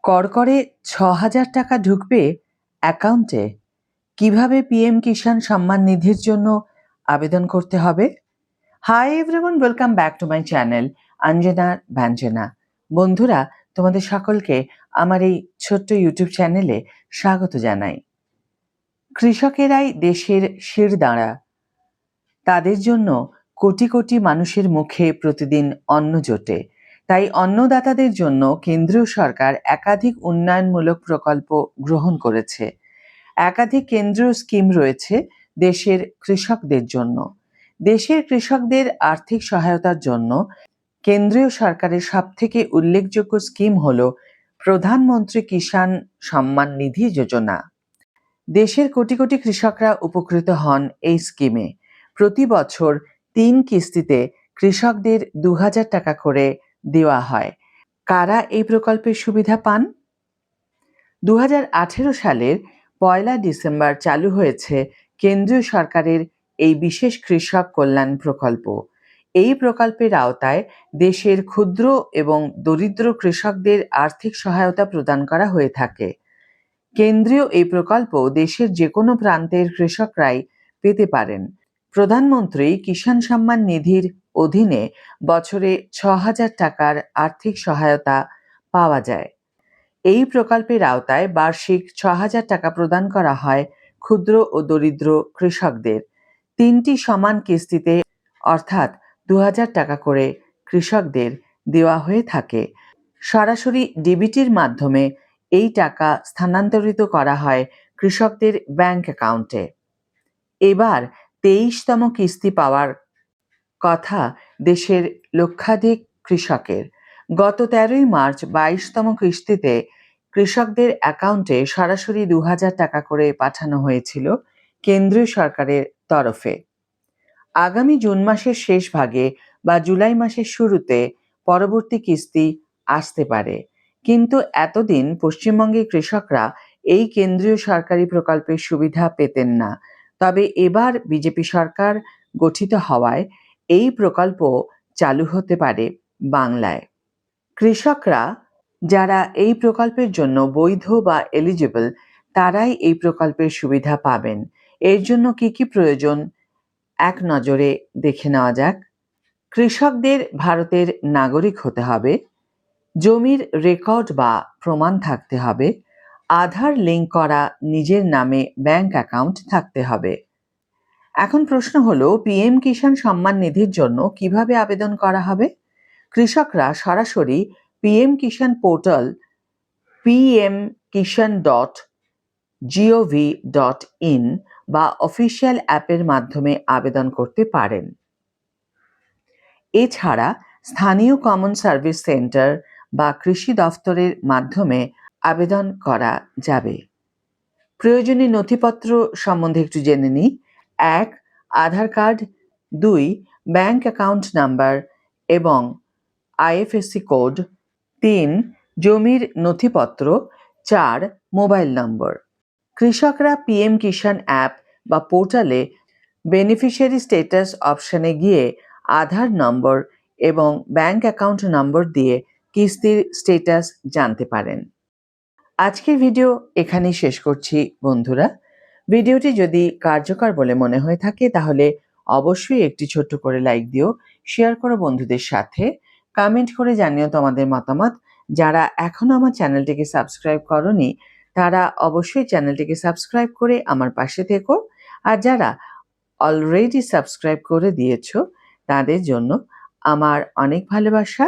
করকরে ৬,০০০ টাকা ঢুকবে অ্যাকাউন্টে। কিভাবে পিএম কিষাণ সম্মান নিধির জন্য আবেদন করতে হবে? Hi everyone, welcome back to my channel Anjana Byanjana. বন্ধুরা, তোমাদের সকলকে আমার এই ছোট্ট ইউটিউব চ্যানেলে স্বাগত জানাই। কৃষকেরাই দেশের শিরদাঁড়া। তাদের জন্য কোটি কোটি মানুষের মুখে প্রতিদিন অন্ন জোটে। তাই অন্নদাতাদের জন্য কেন্দ্রীয় সরকার একাধিক উন্নয়নমূলক প্রকল্প গ্রহণ করেছে। একাধিক কেন্দ্রীয় স্কিম রয়েছে দেশের কৃষকদের জন্য। দেশের কৃষকদের আর্থিক সহায়তার জন্য কেন্দ্রীয় সরকারের সবথেকে উল্লেখযোগ্য স্কিম হল প্রধানমন্ত্রী কিষাণ সম্মান নিধি যোজনা। দেশের কোটি কোটি কৃষকরা উপকৃত হন এই স্কিমে। প্রতি বছর ৩ কিস্তিতে কৃষকদের ২,০০০ টাকা করে দেওয়া হয়। কারা এই প্রকল্পের সুবিধা পান? ২০১৮ সালের ১ ডিসেম্বর চালু হয়েছে কেন্দ্রীয় সরকারের এই বিশেষ কৃষক কল্যাণ প্রকল্প। এই প্রকল্পের আওতায় দেশের ক্ষুদ্র এবং দরিদ্র কৃষকদের আর্থিক সহায়তা প্রদান করা হয়ে থাকে। কেন্দ্রীয় এই প্রকল্প দেশের যে কোনো প্রান্তের কৃষকরাই পেতে পারেন। প্রধানমন্ত্রী কিষাণ সম্মান নিধির অধীনে বছরে ৬,০০০ টাকার আর্থিক সহায়তা পাওয়া যায়। এই প্রকল্পের আওতায় বার্ষিক ৬,০০০ টাকা প্রদান করা হয় ক্ষুদ্র ও দরিদ্র কৃষকদের। ৩টি সমান কিস্তিতে অর্থাৎ ২,০০০ টাকা করে কৃষকদের দেওয়া হয়ে থাকে। সরাসরি ডিবিটির মাধ্যমে এই টাকা স্থানান্তরিত করা হয় কৃষকদের ব্যাংক অ্যাকাউন্টে। এবার ২৩তম কিস্তি পাওয়ার কথা দেশের লক্ষাধিক কৃষকের। গত ১৩ই মার্চ ২২তম কিস্তিতে কৃষকদের অ্যাকাউন্টে সরাসরি ২,০০০ টাকা করে পাঠানো হয়েছিল কেন্দ্রীয় সরকারের তরফে। আগামী জুন মাসের শেষ ভাগে বা জুলাই মাসের শুরুতে পরবর্তী কিস্তি আসতে পারে। কিন্তু এতদিন পশ্চিমবঙ্গের কৃষকরা এই কেন্দ্রীয় সরকারি প্রকল্পের সুবিধা পেতেন না। তবে এবার বিজেপি সরকার গঠিত হওয়ায় এই প্রকল্প চালু হতে পারে বাংলায়। কৃষকরা যারা এই প্রকল্পের জন্য বৈধ বা এলিজিবল, তারাই এই প্রকল্পের সুবিধা পাবেন। এর জন্য কি কি প্রয়োজন এক নজরে দেখে নেওয়া যাক। কৃষকদের ভারতের নাগরিক হতে হবে, জমির রেকর্ড বা প্রমাণ থাকতে হবে, আধার লিঙ্ক করা নিজের নামে ব্যাংক অ্যাকাউন্ট থাকতে হবে। এখন প্রশ্ন হলো, পিএম কিষাণ সম্মান নিধির জন্য কিভাবে আবেদন করা হবে? কৃষকরা সরাসরি পিএম কিষাণ পোর্টাল pmkishan.gov.in বা অফিসিয়াল অ্যাপের মাধ্যমে আবেদন করতে পারেন। এছাড়া স্থানীয় কমন সার্ভিস সেন্টার বা কৃষি দফতরের মাধ্যমে আবেদন করা যাবে। প্রয়োজনীয় নথিপত্র সম্বন্ধে একটু জেনে নিই। ১. আধার কার্ড, ২. ব্যাংক অ্যাকাউন্ট নাম্বার এবং আইএফএসসি কোড, ৩. জমির নথিপত্র, ৪. মোবাইল নম্বর। কৃষকরা পিএম কিষাণ অ্যাপ বা পোর্টালে বেনিফিশিয়ারি স্ট্যাটাস অপশনে গিয়ে আধার নম্বর এবং ব্যাংক অ্যাকাউন্ট নম্বর দিয়ে কিস্তির স্ট্যাটাস জানতে পারেন। আজকের ভিডিও এখানেই শেষ করছি বন্ধুরা। ভিডিওটি যদি কার্যকর বলে মনে হয়ে থাকে তাহলে অবশ্যই একটি ছোট্ট করে লাইক দিও, শেয়ার করো বন্ধুদের সাথে, কমেন্ট করে জানিও তোমাদের মতামত। যারা এখনো আমার চ্যানেলটিকে সাবস্ক্রাইব করোনি তারা অবশ্যই চ্যানেলটিকে সাবস্ক্রাইব করে আমার পাশে থেকো। আর যারা অলরেডি সাবস্ক্রাইব করে দিয়েছো তাদের জন্য আমার অনেক ভালোবাসা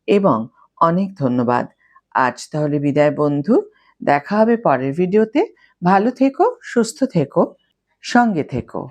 এবং অনেক ধন্যবাদ। আজ তাহলে বিদায় বন্ধু, দেখা হবে পরের ভিডিওতে। ভালো থেকো, সুস্থ থেকো, সঙ্গে থেকো।